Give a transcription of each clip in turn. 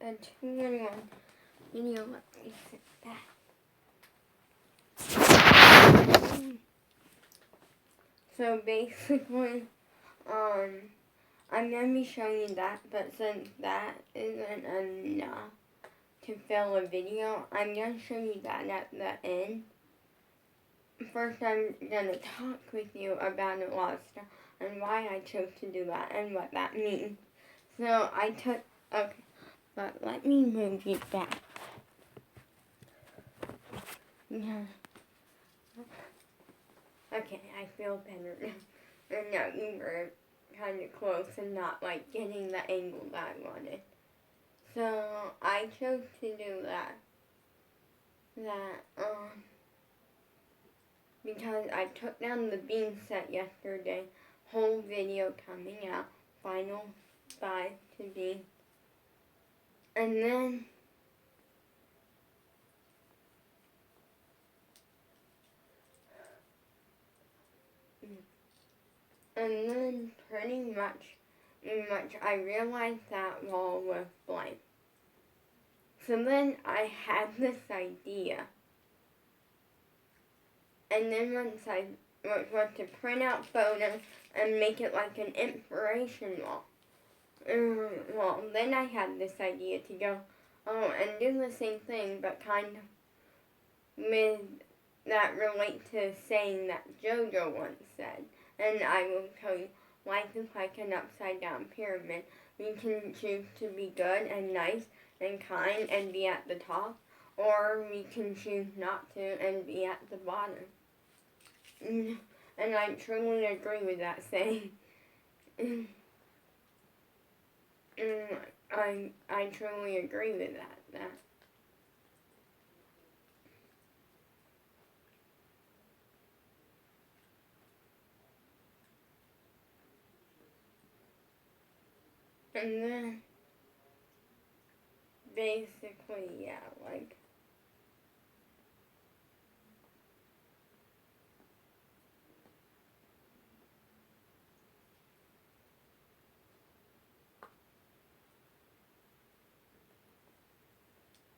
a 2-in-1 video. Let me sit back. So basically, I'm going to be showing you that, but since that isn't enough to fill a video, I'm going to show you that at the end. First, I'm going to talk with you about a lot of stuff and why I chose to do that and what that means. So okay, but let me move you back. Yeah. Okay, I feel better now. And now you were kind of close and not like getting the angle that I wanted. So I chose to do that. Because I took down the beam set yesterday. Whole video coming out. Final 5 to be. And then pretty much I realized that wall was blank. So then I had this idea. And then once I was to print out photos and make it like an inspiration wall. Well, then I had this idea to go, and do the same thing, but kind of with that relate to saying that JoJo once said. And I will tell you, life is like an upside down pyramid. We can choose to be good and nice and kind and be at the top, or we can choose not to and be at the bottom. And I truly agree with that saying. I truly agree with that. And then, basically, yeah, like,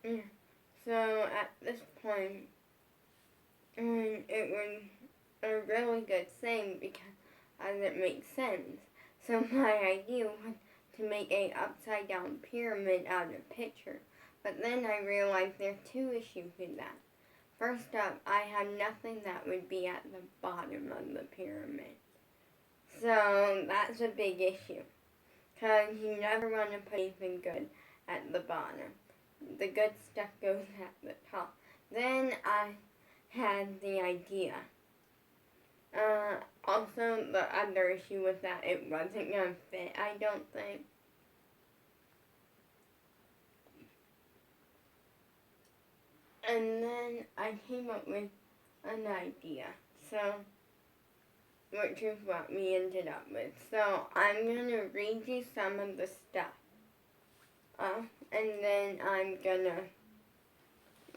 yeah. So, at this point, it was a really good thing because it makes sense. So my idea was to make a upside down pyramid out of a picture. But then I realized there are 2 issues with that. First up, I had nothing that would be at the bottom of the pyramid. So that's a big issue. Because you never want to put anything good at the bottom. The good stuff goes at the top. Then I had the idea. Also, the other issue was that it wasn't going to fit, I don't think. And then I came up with an idea, which is what we ended up with. So I'm going to read you some of the stuff. And then I'm going to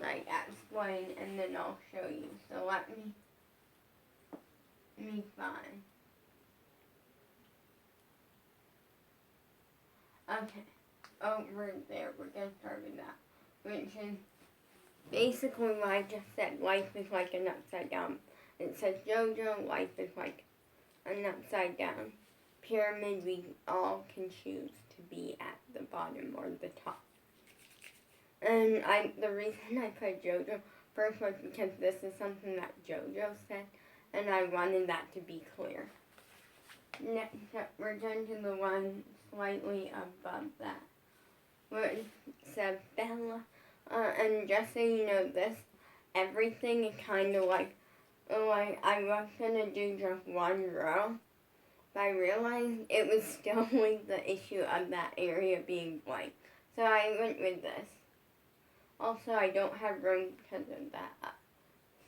explain, and then I'll show you. So let me find. Okay, over there, we're going to start with that, which is basically what I just said. Life is like an upside down. It says JoJo, life is like an upside down pyramid. We all can choose to be at the bottom or the top. And the reason I put JoJo first was because this is something that JoJo said, and I wanted that to be clear. Next up, we're going to the one slightly above that, where it says Bella. And just so you know, everything is kind of like I was gonna do just one row, but I realized it was still with the issue of that area being blank. So I went with this. Also, I don't have room because of that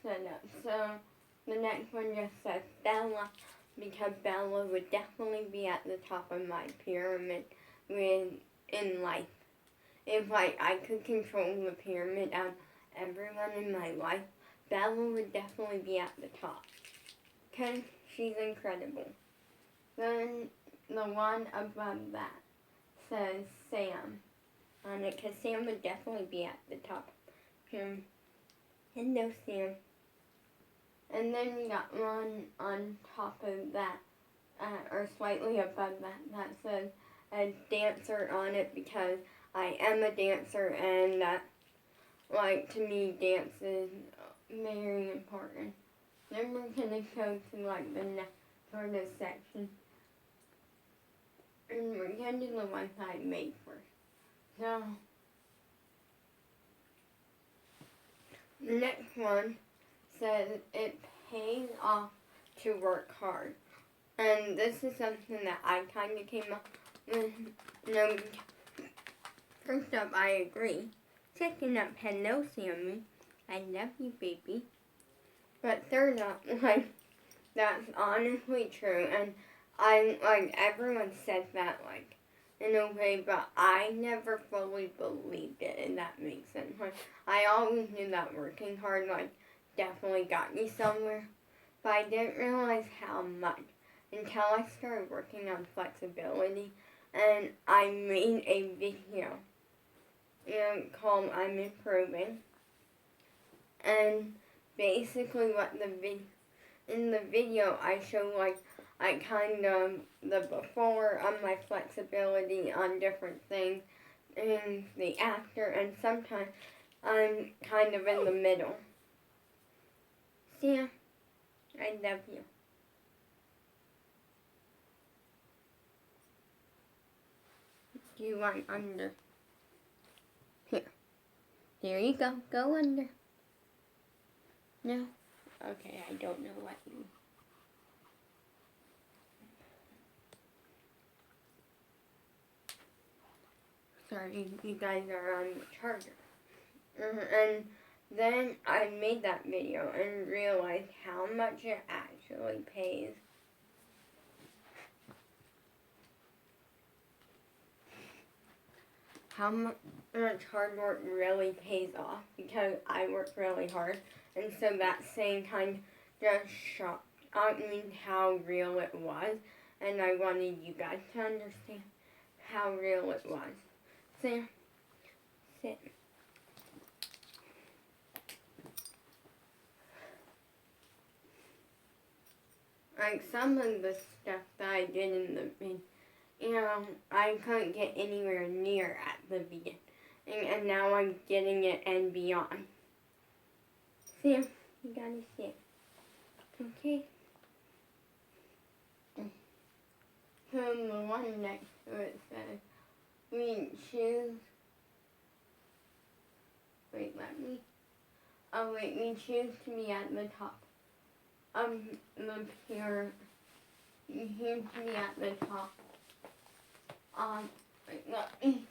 setup. So the next one just says Bella, because Bella would definitely be at the top of my pyramid in life. If I could control the pyramid of everyone in my life, Bella would definitely be at the top. Because she's incredible. Then the one above that says Sam. on it because Sam would definitely be at the top. Hello, Sam. And then we got one on top of that, or slightly above that says a dancer on it because I am a dancer and that, like, to me, dance is very important. Then we're going to go to, like, the next sort of section. And we're going to do the ones I made first. So, the next one says it pays off to work hard. And this is something that I kind of came up with. First up, I agree. Second up, hello, Sammy. I love you, baby. But third up, like, that's honestly true. And everyone said that, like, in a way, but I never fully believed it, and that makes sense. Like, I always knew that working hard, like, definitely got me somewhere, but I didn't realize how much until I started working on flexibility, and I made a video, called I'm Improving, and basically in the video I show, like, I kind of, the before on my flexibility on different things, and the after, and sometimes I'm kind of in the middle. See ya. I love you. Do you want under? Here. There you go. Go under. No? Okay, I don't know what you... Sorry, you guys are on the charger. And then I made that video and realized how much it actually pays. How much hard work really pays off because I work really hard. And so that saying kind of just shocked me how real it was. And I wanted you guys to understand how real it was. Sam, sit. Like, some of the stuff that I did in the video, I couldn't get anywhere near at the beginning. And now I'm getting it and beyond. Sam, you gotta sit. Okay? So the one next to it says, we choose... we choose to be at the top of the pyramid. You choose to be at the top. Let me...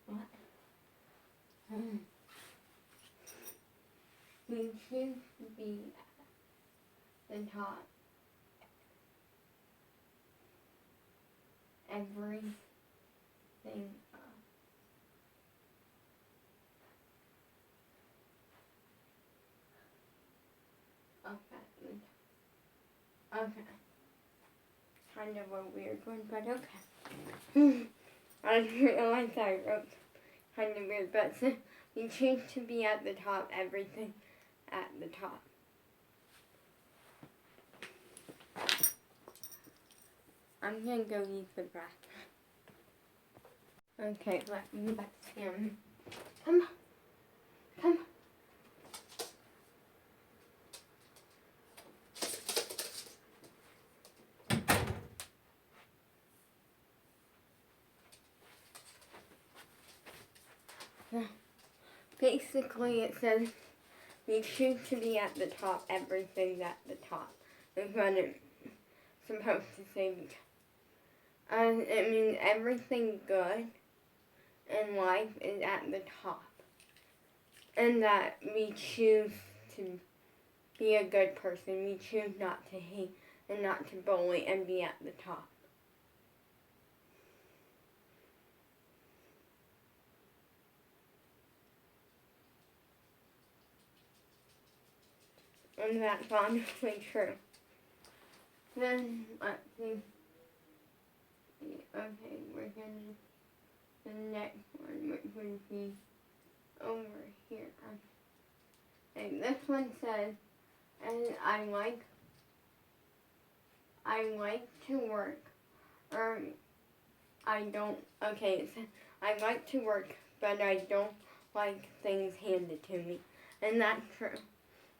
What? We choose to be at the top. Everything up at the top. Okay. Kind of a weird one, but okay. I realized I wrote kind of weird, but so we choose to be at the top, everything at the top. I'm gonna go use the bathroom. Okay, let's him. Come on. Come on. Basically, it says we choose to be at the top, everything's at the top. That's what it's supposed to say. It means everything good in life is at the top. And that we choose to be a good person. We choose not to hate and not to bully and be at the top. And that's honestly true. Then, let's see. Okay, we're gonna, the next one, which would be over here. And this one says, and I like to work, or I don't, okay, it says, I like to work, but I don't like things handed to me. And that's true.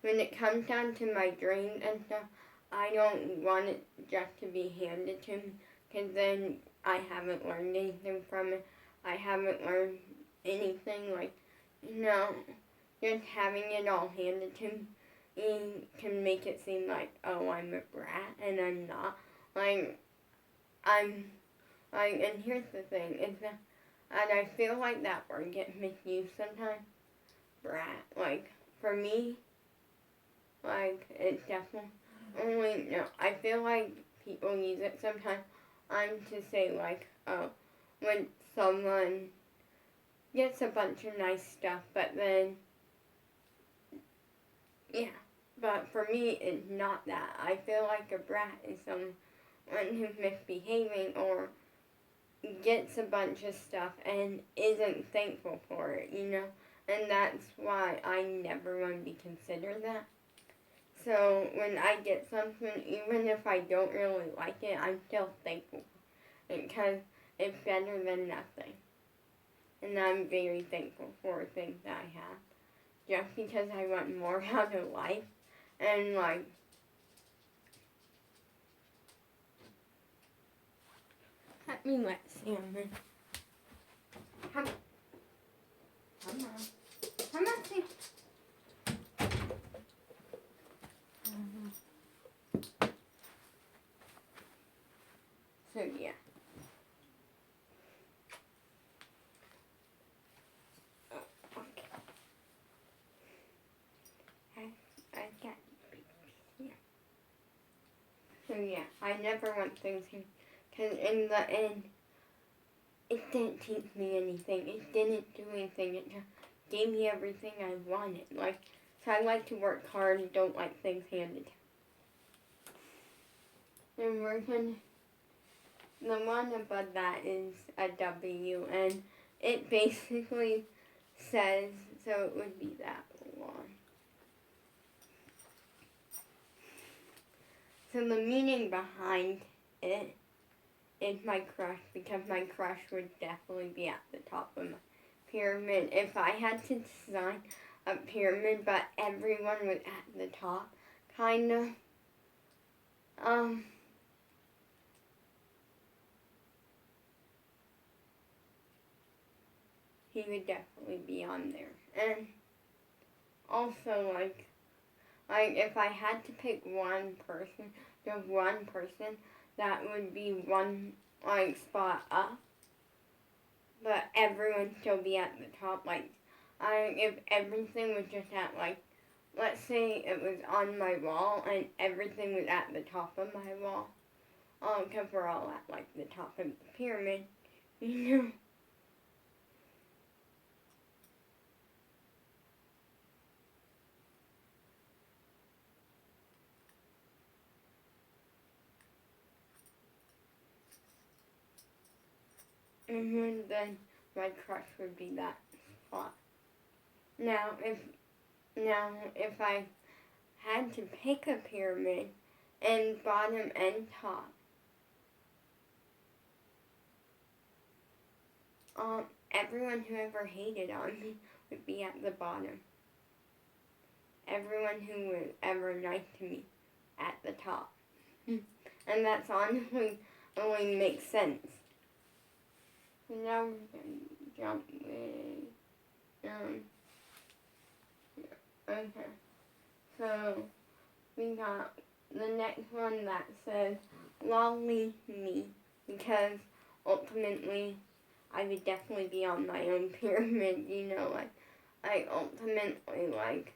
When it comes down to my dreams and stuff, I don't want it just to be handed to me, because then I haven't learned anything from it. I haven't learned anything, like, just having it all handed to me can make it seem like, oh, I'm a brat, and I'm not. And here's the thing, is that, and I feel like that word gets misused sometimes, brat. Like, for me, like, it's definitely, I feel like people use it sometimes to say, like, oh, when someone gets a bunch of nice stuff, but then, yeah. But for me, it's not that. I feel like a brat is someone who's misbehaving or gets a bunch of stuff and isn't thankful for it, And that's why I never want to be considered that. So when I get something, even if I don't really like it, I'm still thankful because it's better than nothing. And I'm very thankful for things that I have. Just because I want more out of life. And like, let me let Salmon. Come on. Come on, Salmon. So yeah. Okay. I got yeah. So yeah, I never want things here, because in the end, it didn't teach me anything. It didn't do anything. It just gave me everything I wanted. Like, so I like to work hard and don't like things handed. And the one above that is a W, and it basically says, so it would be that one. So the meaning behind it is my crush, because my crush would definitely be at the top of my pyramid. If I had to design a pyramid, but everyone was at the top, kind of, he would definitely be on there. And also, like if I had to pick one person, that would be one, like, spot up. But everyone still be at the top. Like, if everything was just at, like, let's say it was on my wall and everything was at the top of my wall. Because we're all at, like, the top of the pyramid, And then my crush would be that spot. Now, if I had to pick a pyramid and bottom and top, everyone who ever hated on me would be at the bottom. Everyone who was ever nice to me at the top. And that's honestly only makes sense. So now we're going to jump with, okay. So we got the next one that says, lolly me, because ultimately I would definitely be on my own pyramid, like, I ultimately, like,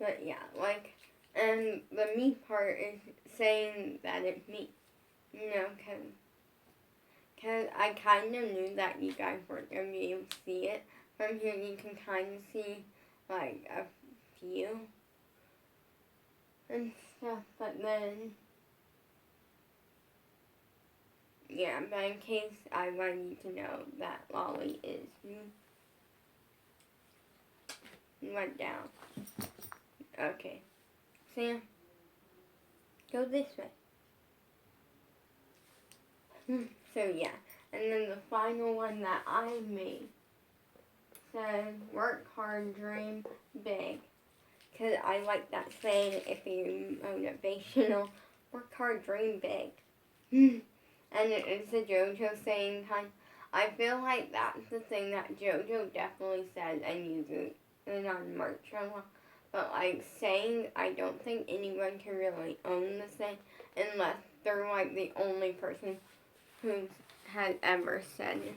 But yeah, like, and the me part is saying that it's me. You know, cause I kind of knew that you guys weren't gonna be able to see it. From here you can kind of see, like, a few and stuff, but then, yeah, but in case I want you to know that Lolly is me. Went down. Okay. Sam, go this way. So yeah, and then the final one that I made said, work hard, dream big. Because I like that saying, if you're motivational, work hard, dream big. And it's a JoJo saying kind. I feel like that's the thing that JoJo definitely said and uses it on merch a lot. But like saying, I don't think anyone can really own the saying unless they're like the only person who has ever said it.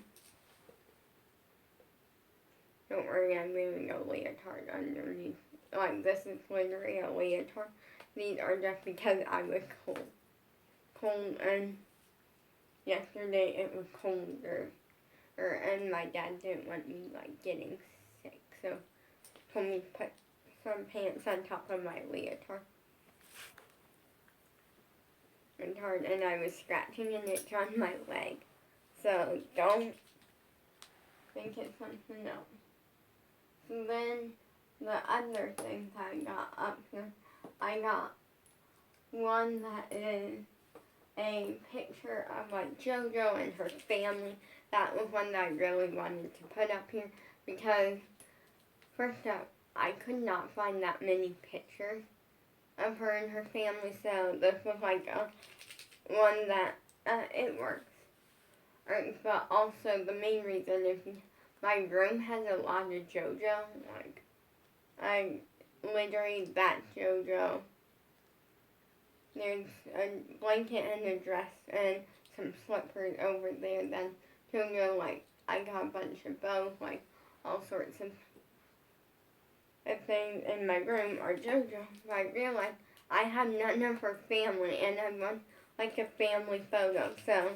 Don't worry, I'm wearing a leotard underneath. Like, this is literally a leotard. These are just because I was cold. And yesterday it was colder. And my dad didn't want me, like, getting sick. So, told me to put some pants on top of my leotard. And I was scratching an itch on my leg. So, don't think it's something else. So then, the other things I got up here, I got one that is a picture of like JoJo and her family. That was one that I really wanted to put up here because, first up, I could not find that many pictures of her and her family, so this was like a one that it works. But also the main reason is my room has a lot of JoJo, like, I literally, that's JoJo. There's a blanket and a dress and some slippers over there. Then JoJo, like, I got a bunch of bows, like, all sorts of things in my room are JoJo. But I realized I have none of her family, and I want, like, a family photo, so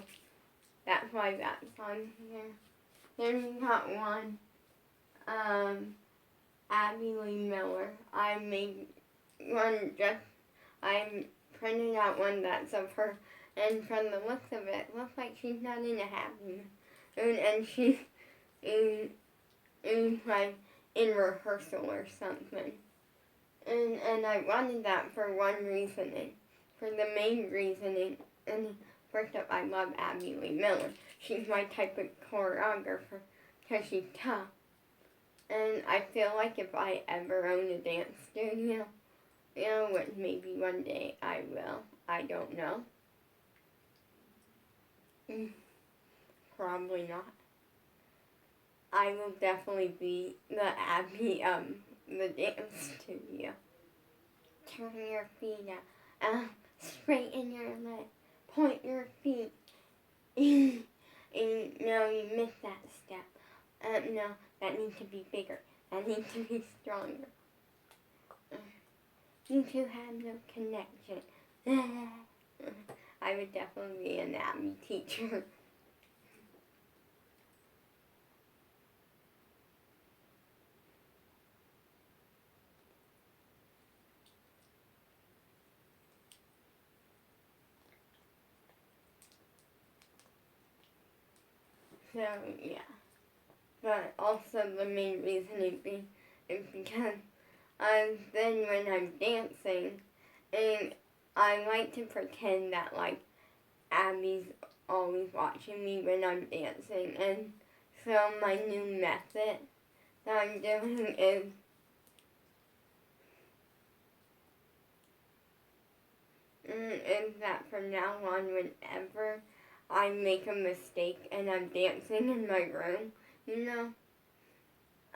that's why that's on here. Then we got one, Abby Lee Miller. I made one I printed out one that's of her, and from the looks of it, looks like she's not in a happy mood, and she's in like, in rehearsal or something. And I wanted that for one reasoning. For the main reasoning, and first up, I love Abby Lee Miller. She's my type of choreographer, because she's tough. And I feel like if I ever own a dance studio, you know, which maybe one day I will, I don't know. Probably not. I will definitely be the Abby, the dance studio. Turn your feet out. Straighten your leg. Point your feet. And no, you missed that step. No, that needs to be bigger. That needs to be stronger. You two have no connection. I would definitely be an Abby teacher. So, yeah. But also the main reason is because then when I'm dancing, and I like to pretend that, like, Abby's always watching me when I'm dancing, and so my new method that I'm doing is that from now on, whenever I make a mistake and I'm dancing in my room, you know,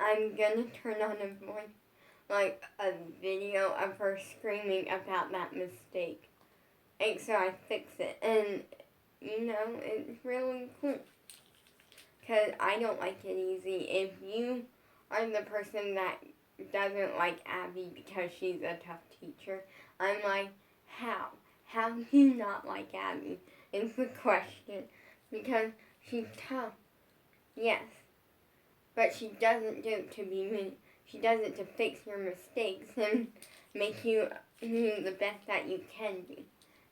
I'm gonna turn on a voice, like a video of her screaming about that mistake. And so I fix it, and you know, it's really cool. Because I don't like it easy. If you are the person that doesn't like Abby because she's a tough teacher. I'm like, how? How do you not like Abby? Is the question. Because she's tough, yes. But she doesn't do it to be mean. She does it to fix your mistakes and make you the best that you can be.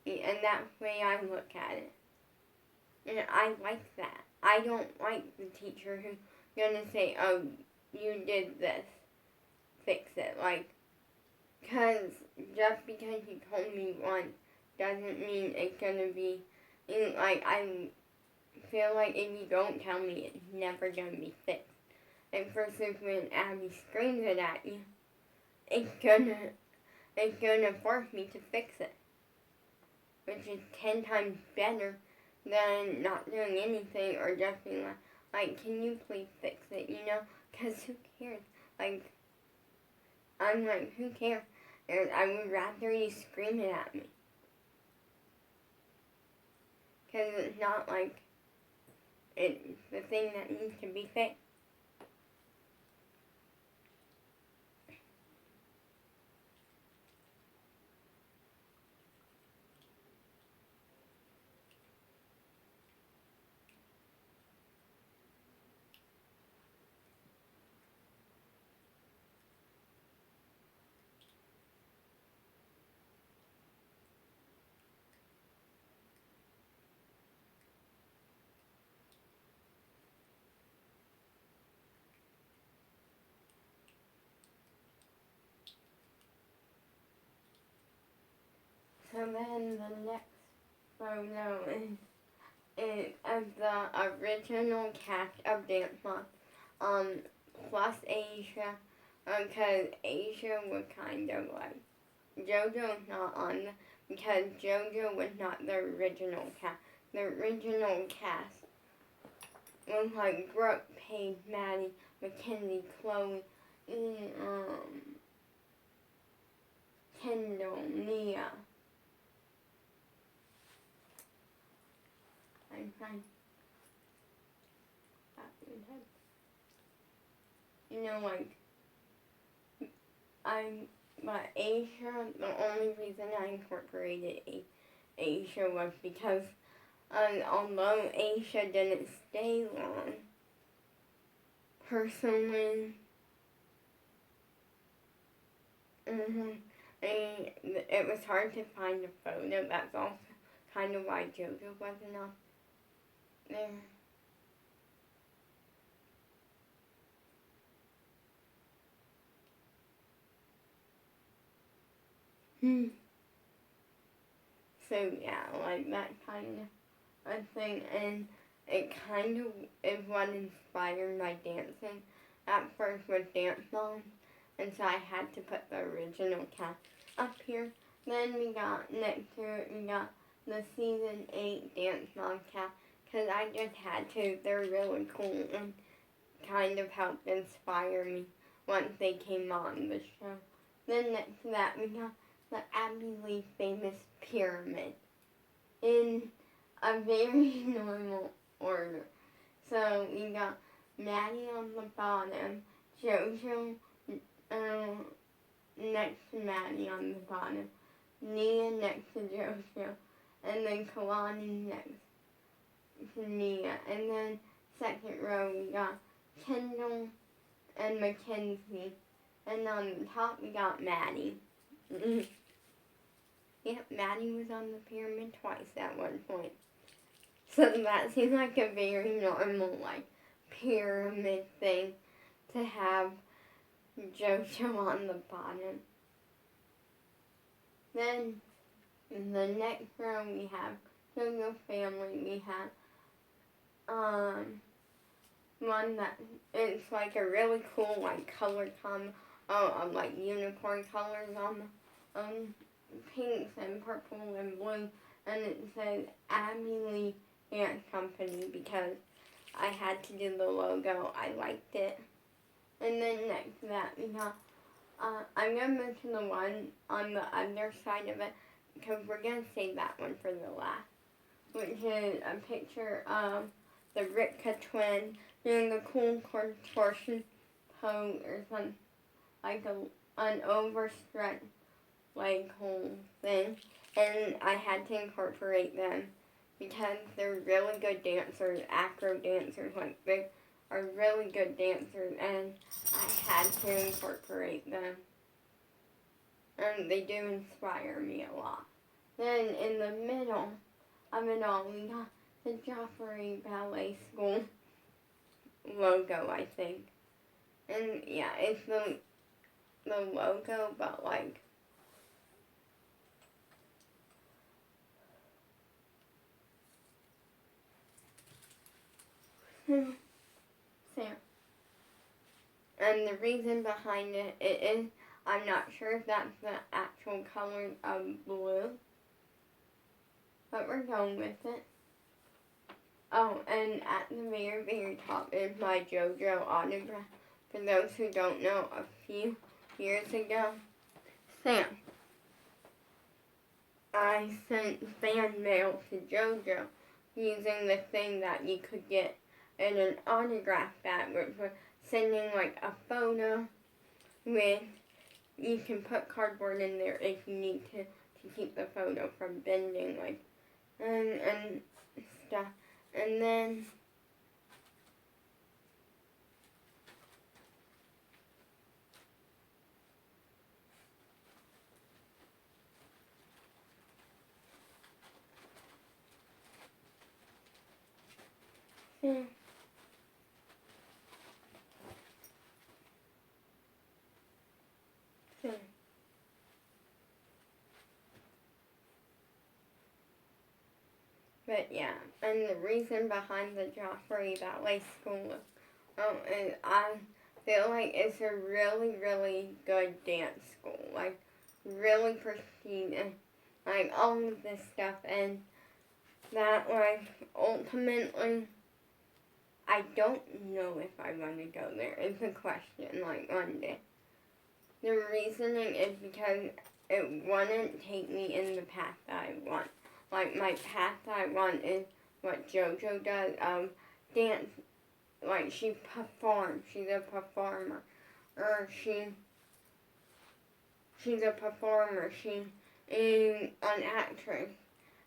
And that's the way I look at it. And I like that. I don't like the teacher who's gonna say, oh, you did this, fix it. Like, because just because you told me once doesn't mean it's gonna be, like, I feel like if you don't tell me, it's never gonna be fixed. And for instance, when Abby screams it at you, it's gonna force me to fix it, which is 10 times better than not doing anything or just being like, can you please fix it, Because who cares? Like, I'm like, who cares? And I would rather you scream it at me. Because it's not like it's the thing that needs to be fixed. So then the next photo is of the original cast of Dance Moms, plus Asia, because Asia was kind of like, JoJo's not on because JoJo was not the original cast. The original cast was like Brooke, Paige, Maddie, Mackenzie, Chloe, Kendall, Nia. I'm trying. Like, but Asia, the only reason I incorporated Asia was because although Asia didn't stay long, personally, it was hard to find a photo. That's also kind of why JoJo wasn't up there. So yeah, like that kind of a thing, and it kind of is what inspired my dancing. At first was Dance Moms, and so I had to put the original cast up here. Then we got, next to it, we got the season 8 Dance Mom cast, because I just had to. They're really cool and kind of helped inspire me once they came on the show. Then next to that, we got the Abby Lee famous pyramid in a very normal order. So we got Maddie on the bottom, JoJo next to Maddie on the bottom, Nia next to JoJo, and then Kalani next to Nia. And then second row we got Kendall and Mackenzie. And on the top we got Maddie. Yep, Maddie was on the pyramid twice at one point. So that seems like a very normal, like, pyramid thing to have JoJo on the bottom. Then, in the next row we have JoJo family. We have, one that, it's like a really cool, like, color like unicorn colors on the, pinks and purple and blue, and it says Abby Lee Dance Company because I had to do the logo. I liked it. And then next to that we got, I'm going to mention the one on the other side of it because we're going to save that one for the last, which is a picture of the Ritka twin doing the cool contortion pose or something. like an overstretched like whole thing, and I had to incorporate them because they're really good dancers, acro dancers, like they are really good dancers, and I had to incorporate them. And they do inspire me a lot. Then in the middle of it all, we got the Joffrey Ballet School logo, I think. And yeah, it's the logo, but like, so, and the reason behind it is, I'm not sure if that's the actual color of blue, but we're going with it. Oh, and at the very, very top is my JoJo autograph. For those who don't know, a few years ago, Sam, I sent fan mail to JoJo using the thing that you could get in an autograph bag, which was sending like a photo with, you can put cardboard in there if you need to keep the photo from bending, like, and stuff. And then but yeah, and the reason behind the Joffrey Ballet School is I feel like it's a really, really good dance school, like really pristine, like all of this stuff, and that like ultimately, I don't know if I want to go there. It's a question, like one day. The reasoning is because it wouldn't take me in the path that I want. Like, my path that I want is what JoJo does, dance. Like, she performs. She's a performer. Or she's a performer. She is an actress.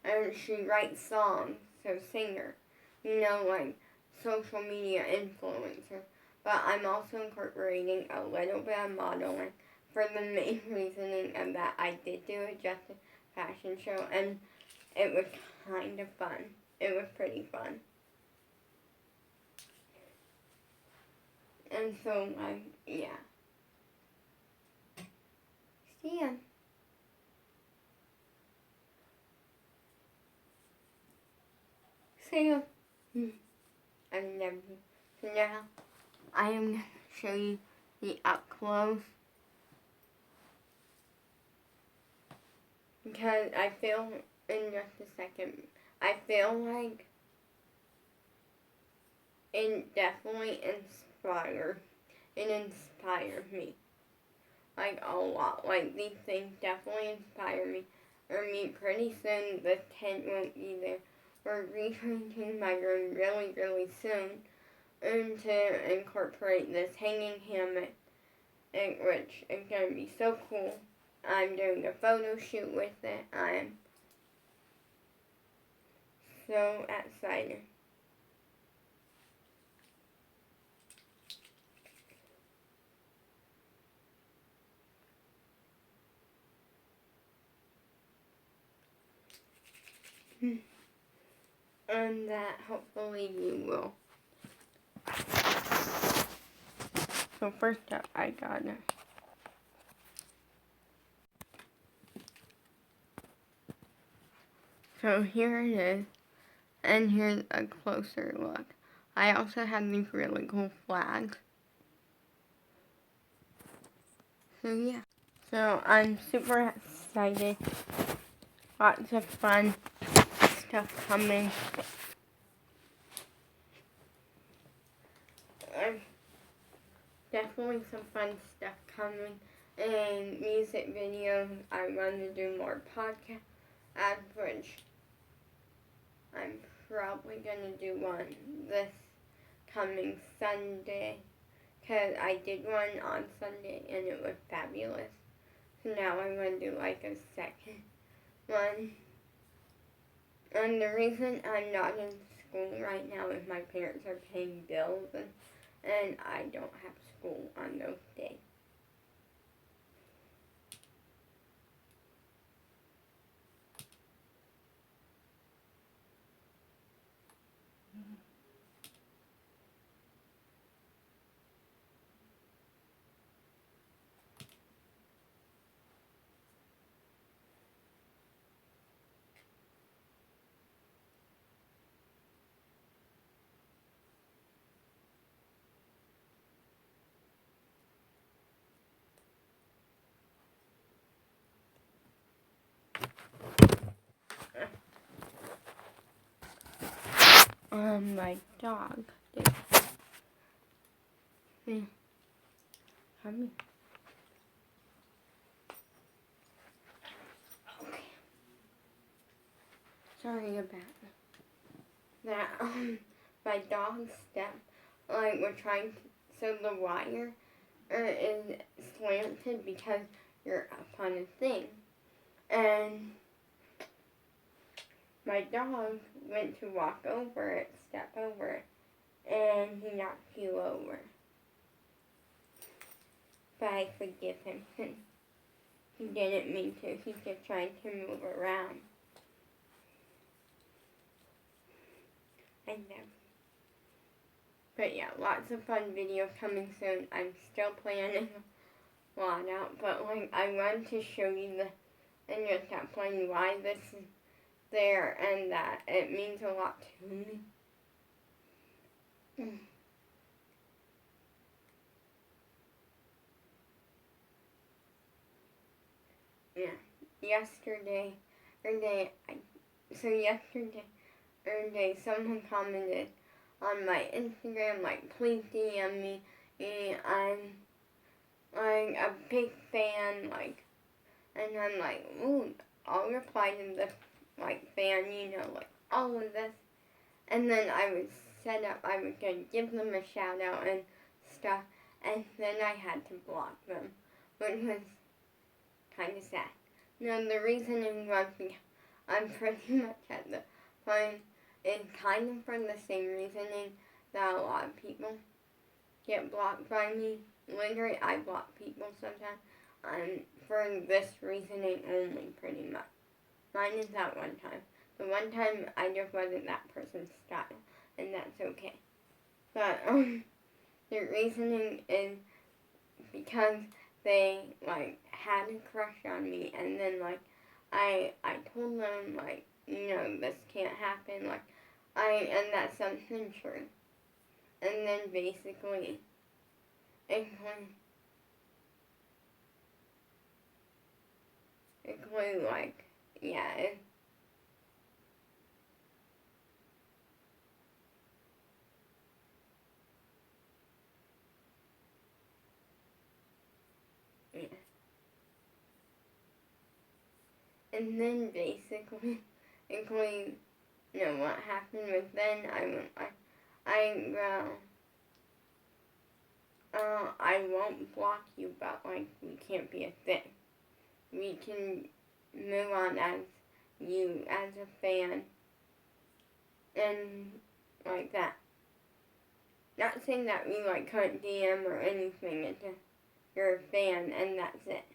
And she writes songs. So, singer. You know, like, social media influencer. But I'm also incorporating a little bit of modeling for the main reasoning of that I did do a Just a Fashion show, and it was kind of fun. It was pretty fun. And so, yeah. See ya. See ya. And then, so now, I am going to show you the up close. Because I feel, in just a second, I feel like it definitely inspired me, like a lot. Like, these things definitely inspire me. Pretty soon the tent won't be there. We're repainting my room really, really soon, and to incorporate this hanging hammock, which is going to be so cool. I'm doing a photo shoot with it. I'm so excited. And that hopefully you will. So first up, I got it. So here it is, and here's a closer look. I also have these really cool flags. So yeah. So I'm super excited. Lots of fun stuff coming. Definitely some fun stuff coming. And music videos. I want to do more podcast average. I'm probably going to do one this coming Sunday because I did one on Sunday and it was fabulous. So now I'm going to do like a second one. And the reason I'm not in school right now is my parents are paying bills and I don't have school on those days. My dog did. Come here. Okay. Sorry about that. My dog stepped. Like we're trying to, so the wire is slanted because you're up on a thing, and my dog went to walk over it, step over it, and he knocked you over. But I forgive him since he didn't mean to. He's just trying to move around. I know. But yeah, lots of fun videos coming soon. I'm still planning a lot out, but like I wanted to show you and just explain why this is there and that it means a lot to me. Yeah, yesterday, someone commented on my Instagram, like, please DM me, I'm, like, a big fan, like, and I'm like, ooh, I'll reply to the, like, fan, like, all of this, and then I was set up, I was gonna give them a shout out and stuff, and then I had to block them, which was kind of sad. Now, the reasoning was because I'm pretty much at the point, it's kind of for the same reasoning that a lot of people get blocked by me. Literally, I block people sometimes. For this reasoning only, pretty much. Mine is that one time. The one time I just wasn't that person's style, and that's okay. But, the reasoning is because they, like, had a crush on me, and then, like, I told them, like, this can't happen, like, and that's something true. And then basically, it was like, yeah, and then basically, what happened was then I won't block you, but, like, we can't be a thing. We can move on as you, as a fan, and like that. Not saying that we, like, couldn't DM or anything, it's just, you're a fan, and that's it.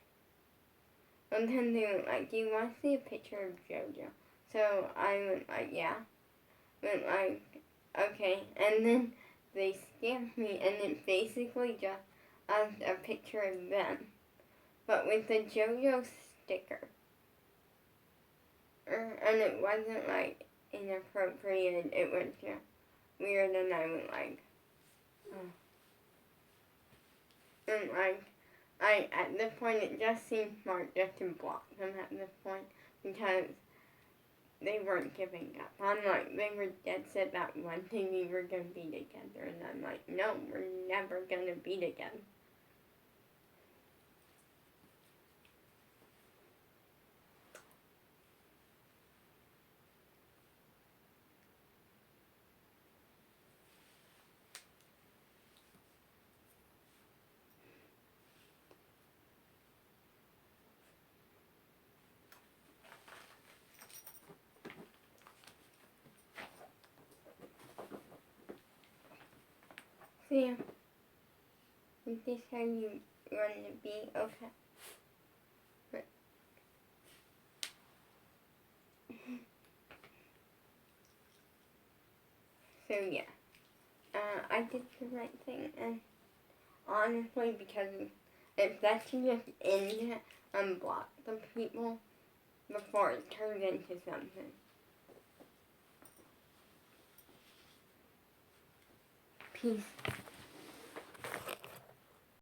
And then they were like, do you want to see a picture of JoJo? So I went like, yeah. Went like, okay. And then they scanned me, and it basically just a picture of them, but with the JoJo sticker. And it wasn't, like, inappropriate, it was just weird, and I went like, oh. And, like, at this point, it just seemed smart just to block them at this point, because they weren't giving up. I'm like, they were dead set that one day we were going to be together, and I'm like, no, we're never going to be together. Sam, is this how you run the beat? Okay. Right. So yeah, I did the right thing, and honestly, because it's best to just end it and block the people before it turns into something. Peace.